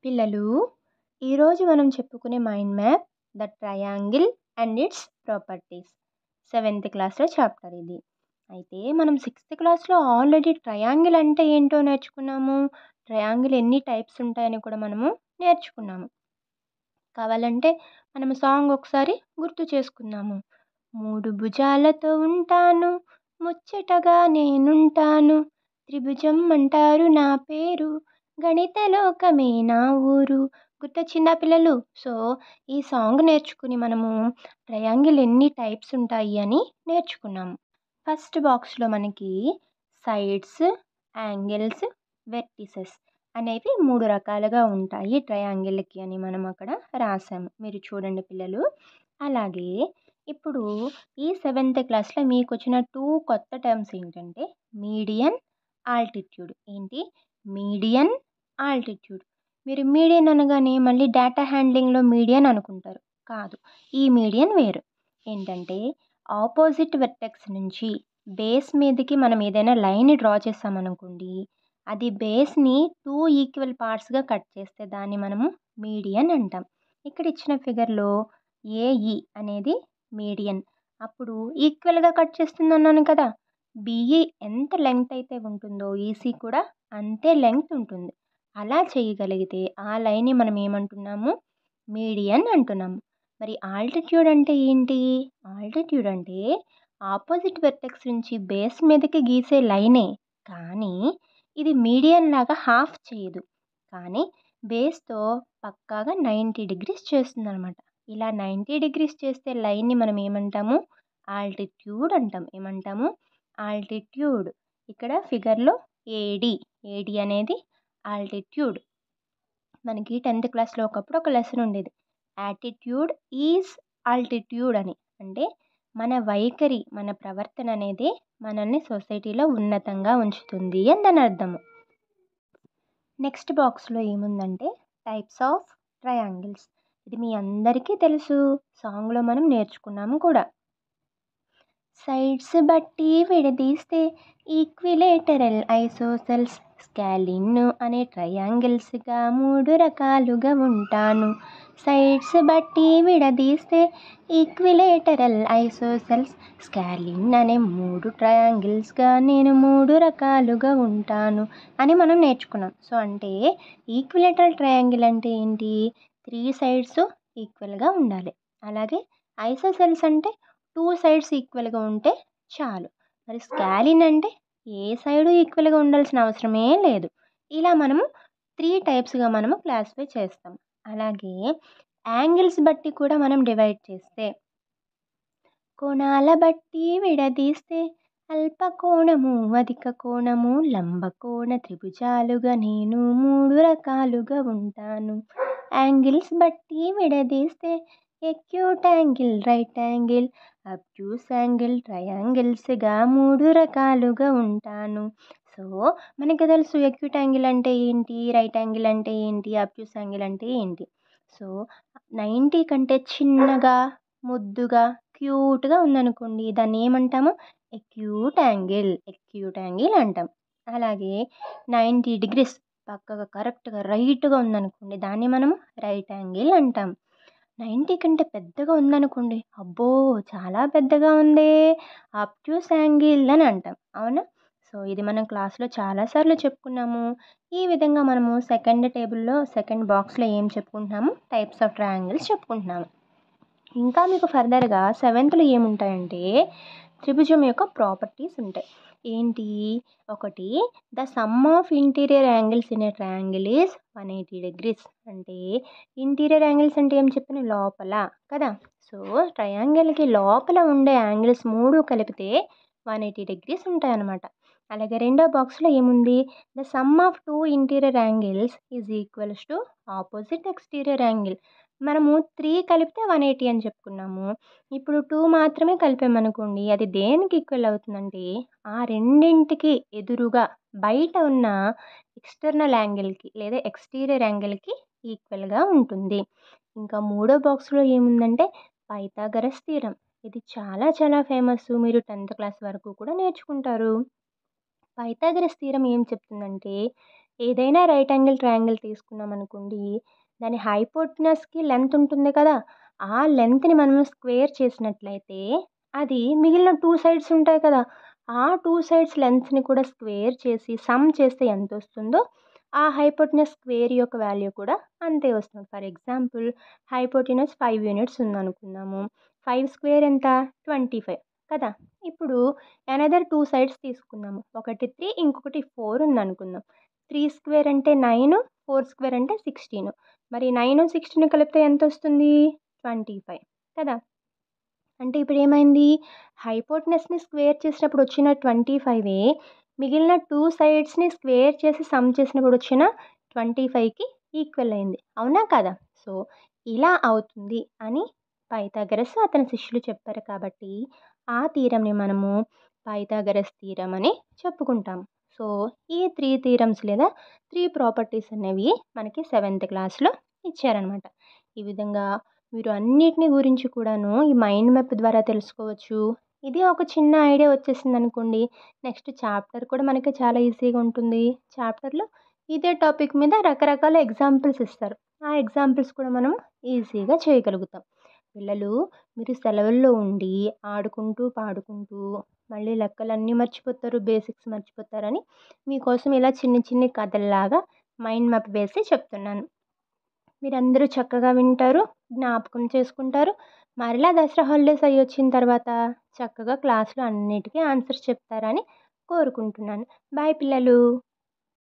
పిల్లలు, ఈరోజు మనం చెప్పుకునే mind map the triangle and its properties. Seventh క్లాస్లో చాప్టర్ ఇది. అయితే మనం సిక్స్త్ క్లాస్లో ఆల్రెడీ ట్రయాంగిల్ అంటే ఏంటో నేర్చుకున్నాము. ట్రయాంగిల్ ఎన్ని టైప్స్ ఉంటాయని కూడా మనము నేర్చుకున్నాము. కావాలంటే మనము సాంగ్ ఒకసారి గుర్తు చేసుకుందాము. మూడు భుజాలతో ఉంటాను, ముచ్చటగా నేనుంటాను, త్రిభుజం అంటారు నా పేరు, గణిత లోకమే నా ఊరు. గుర్తొచ్చిందా పిల్లలు? సో ఈ సాంగ్ నేర్చుకుని మనము ట్రయాంగిల్ ఎన్ని టైప్స్ ఉంటాయి అని నేర్చుకున్నాము. ఫస్ట్ బాక్స్లో మనకి సైడ్స్, యాంగిల్స్, వెర్టిసెస్ అనేవి 3 రకాలుగా ఉంటాయి ట్రయాంగిల్కి అని మనం అక్కడ రాసాము. మీరు చూడండి పిల్లలు. అలాగే ఇప్పుడు ఈ సెవెంత్ క్లాస్లో మీకు వచ్చిన 2 కొత్త టర్మ్స్ ఏంటంటే మీడియన్, ఆల్టిట్యూడ్. ఏంటి? Median, altitude. మీరు మీడియన్ అనగానే మళ్ళీ డేటా హ్యాండ్లింగ్లో మీడియన్ అనుకుంటారు. కాదు, ఈ మీడియన్ వేరు. ఏంటంటే ఆపోజిట్ వెర్టెక్స్ నుంచి బేస్ మీదకి మనం ఏదైనా లైన్ డ్రా చేసామనుకోండి, అది బేస్ని 2 ఈక్వల్ పార్ట్స్గా కట్ చేస్తే దాన్ని మనము మీడియన్ అంటాం. ఇక్కడ ఇచ్చిన ఫిగర్లో ఏఈ అనేది మీడియన్. అప్పుడు ఈక్వల్గా కట్ చేస్తుంది అన్నాను కదా. బిఈ ఎంత లెంగ్త్ అయితే ఉంటుందో ఈసీ కూడా అంతే లెంగ్త్ ఉంటుంది. అలా చేయగలిగితే ఆ లైన్ని మనం ఏమంటున్నాము? మీడియన్ అంటున్నాము. మరి ఆల్టిట్యూడ్ అంటే ఏంటి? ఆల్టిట్యూడ్ అంటే ఆపోజిట్ వెర్టెక్స్ నుంచి బేస్ మీదకి గీసే లైనే, కానీ ఇది మీడియన్ లాగా హాఫ్ చేయదు, కానీ బేస్తో పక్కాగా 90 డిగ్రీస్ చేస్తుంది అనమాట. ఇలా 90 డిగ్రీస్ చేస్తే లైన్ని మనం ఏమంటాము? ఆల్టిట్యూడ్ అంటాం. ఏమంటాము? ఆల్టిట్యూడ్. ఇక్కడ ఫిగర్లో ఏడి, ఏడి అనేది ఆల్టిట్యూడ్. మనకి 10th క్లాస్లో ఒకప్పుడు ఒక లెసన్ ఉండేది, యాటిట్యూడ్ ఈజ్ ఆల్టిట్యూడ్ అని. అంటే మన వైఖరి, మన ప్రవర్తన అనేది మనల్ని సొసైటీలో ఉన్నతంగా ఉంచుతుంది అని దాని అర్థము. నెక్స్ట్ బాక్స్లో ఏముందంటే టైప్స్ ఆఫ్ ట్రయాంగిల్స్. ఇది మీ అందరికీ తెలుసు, సాంగ్లో మనం నేర్చుకున్నాము కూడా. సైడ్స్ బట్టి విడదీస్తే ఈక్విలేటరల్, ఐసోసెల్స్, స్కాలిన్ అనే ట్రయాంగిల్స్గా 3 రకాలుగా ఉంటాను. సైడ్స్ బట్టి విడదీస్తే ఈక్విలేటరల్, ఐసోసెల్స్, స్కాలిన్ అనే 3 ట్రయాంగిల్స్గా నేను 3 రకాలుగా ఉంటాను అని మనం నేర్చుకున్నాం. సో అంటే ఈక్విలేటరల్ ట్రయాంగిల్ అంటే ఏంటి? 3 సైడ్స్ ఈక్వల్గా ఉండాలి. అలాగే ఐసోసెల్స్ అంటే 2 సైడ్స్ ఈక్వల్గా ఉంటే చాలు. మరి స్కాలిన్ అంటే ఏ సైడు ఈక్వల్గా ఉండాల్సిన అవసరమే లేదు. ఇలా మనము 3 టైప్స్గా మనము క్లాసిఫై చేస్తాం. అలాగే యాంగిల్స్ బట్టి కూడా మనం డివైడ్ చేస్తే, కోణాల బట్టి విడదీస్తే అల్పకోణము, అధిక కోణము, లంబకోణ త్రిభుజాలుగా నేను 3 రకాలుగా ఉంటాను. యాంగిల్స్ బట్టి విడదీస్తే acute angle, right angle, obtuse angle, ట్రయాంగిల్స్గా 3 రకాలుగా ఉంటాను. సో మనకు తెలుసు ఎక్యూట్ యాంగిల్ అంటే ఏంటి, రైట్ యాంగిల్ అంటే ఏంటి, అబ్ట్యూస్ యాంగిల్ అంటే ఏంటి. సో 90 కంటే చిన్నగా, ముద్దుగా, క్యూట్గా ఉందనుకోండి, దాన్ని ఏమంటాము? ఎక్యూట్ యాంగిల్, ఎక్యూట్ యాంగిల్ అంటాం. అలాగే 90 డిగ్రీస్ పక్కగా కరెక్ట్గా రైట్గా ఉందనుకోండి, దాన్ని మనము రైట్ యాంగిల్ అంటాం. 90 కంటే పెద్దగా ఉందనుకోండి, అబ్బో చాలా పెద్దగా ఉందే, అబ్ట్యూస్ యాంగిల్ అని అంటాం. అవునా? సో ఇది మనం క్లాస్లో చాలాసార్లు చెప్పుకున్నాము. ఈ విధంగా మనము సెకండ్ టేబుల్లో సెకండ్ బాక్స్లో ఏం చెప్పుకుంటున్నాము? టైప్స్ ఆఫ్ ట్రయాంగిల్స్ చెప్పుకుంటున్నాము. ఇంకా మీకు ఫర్దర్గా 7th ఏముంటాయంటే త్రిభుజం యొక్క ప్రాపర్టీస్ ఉంటాయి. ఏంటి? ఒకటి, the sum of interior angles in a triangle is 180 degrees. అంటే ఇంటీరియర్ యాంగిల్స్ అంటే ఏం చెప్పిన లోపల కదా. సో ట్రయాంగిల్కి లోపల ఉండే యాంగిల్స్ 3 కలిపితే 180 డిగ్రీస్ ఉంటాయన్నమాట. అలాగే రెండో బాక్స్లో ఏముంది? The sum of 2 interior angles is equals to opposite exterior angle. మనము 3 కలిపితే 180 అని చెప్పుకున్నాము. ఇప్పుడు 2 మాత్రమే కలిపామనుకోండి, అది దేనికి ఈక్వల్ అవుతుందంటే ఆ రెండింటికి ఎదురుగా బయట ఉన్న ఎక్స్టర్నల్ యాంగిల్కి లేదా ఎక్స్టీరియర్ యాంగిల్కి ఈక్వల్గా ఉంటుంది. ఇంకా మూడో బాక్స్లో ఏముందంటే పైథాగరస్ థీరం. ఇది చాలా చాలా ఫేమస్, మీరు 10th క్లాస్ వరకు కూడా నేర్చుకుంటారు. పైథాగరస్ థీరం ఏం చెప్తుందంటే ఏదైనా రైట్ యాంగిల్ ట్రయాంగిల్ తీసుకున్నామనుకోండి, దాని హైపోటెనస్‌కి లెంత్ ఉంటుంది కదా! ఆ లెంత్‌ని మనం స్క్వేర్ చేసినట్లయితే, అది మిగిలిన 2 సైడ్స్ ఉంటాయి కదా! ఆ 2 సైడ్స్ లెంగ్త్స్‌ని కూడా స్క్వేర్ చేసి సమ్ చేస్తే ఎంతొస్తుందో, ఆ హైపోటెనస్ స్క్వేర్ యొక్క వాల్యూ కూడా అంతే వస్తుంది. ఫర్ ఎగ్జాంపుల్ హైపోటెనస్ 5 యూనిట్స్ ఉందనుకుందాము. 5 స్క్వేర్ ఎంత? 25 కదా! ఇప్పుడు అనదర్ 2 సైడ్స్ తీసుకుందాము. ఒకటి 3 ఇంకొకటి 4 ఉందనుకుందాం. 3 స్క్వేర్ అంటే 9, 4 స్క్వేర్ అంటే 16. మరి 9, 16 కలిపితే ఎంతొస్తుంది? 25 కదా! అంటే ఇప్పుడేమైంది? హైపోటెనస్‌ని స్క్వేర్ చేసినప్పుడు వచ్చిన 25 మిగిలిన 2 సైడ్స్‌ని స్క్వేర్ చేసి సమ్ చేసినప్పుడు వచ్చిన 25కి ఈక్వల్ అయింది. అవునా కాదా? సో, ఇలా అవుతుంది అని పైథాగరస్ అతని శిష్యులు చెప్పారు కాబట్టి, ఆ థీరమ్‌ని మనము పైథాగరస్ థీరమ్ అని చెప్పుకుంటాం. సో, ఈ 3 థీరమ్స్ లేదా 3 ప్రాపర్టీస్ అనేవి మనకి సెవెంత్ క్లాస్‌లో ఇచ్చారనమాట. ఈ విధంగా మీరు అన్నిటిని గురించి కూడాను ఈ మైండ్ మ్యాప్ ద్వారా తెలుసుకోవచ్చు. ఇది ఒక చిన్న ఐడియా వచ్చేసిందనుకోండి, నెక్స్ట్ చాప్టర్ కూడా మనకి చాలా ఈజీగా ఉంటుంది. చాప్టర్‌లో ఇదే టాపిక్ మీద రకరకాల ఎగ్జాంపుల్స్ ఇస్తారు. ఆ ఎగ్జాంపుల్స్ కూడా మనం ఈజీగా చేయగలుగుతాం. పిల్లలు మీరు సెలవుల్లో ఉండి ఆడుకుంటూ, పాడుకుంటూ మళ్ళీ లెక్కలన్నీ మర్చిపోతారు, బేసిక్స్ మర్చిపోతారని మీకోసం ఇలా చిన్ని చిన్ని కథల్లాగా మైండ్ మ్యాప్ వేసి చెప్తున్నాను. మీరందరూ చక్కగా వింటారు, జ్ఞాపకం చేసుకుంటారు. మరలా దసరా హాలిడేస్ అయ్యొచ్చిన తర్వాత చక్కగా క్లాస్‌లో అన్నిటికి ఆన్సర్స్ చెప్తారని కోరుకుంటున్నాను. బాయ్ పిల్లలు.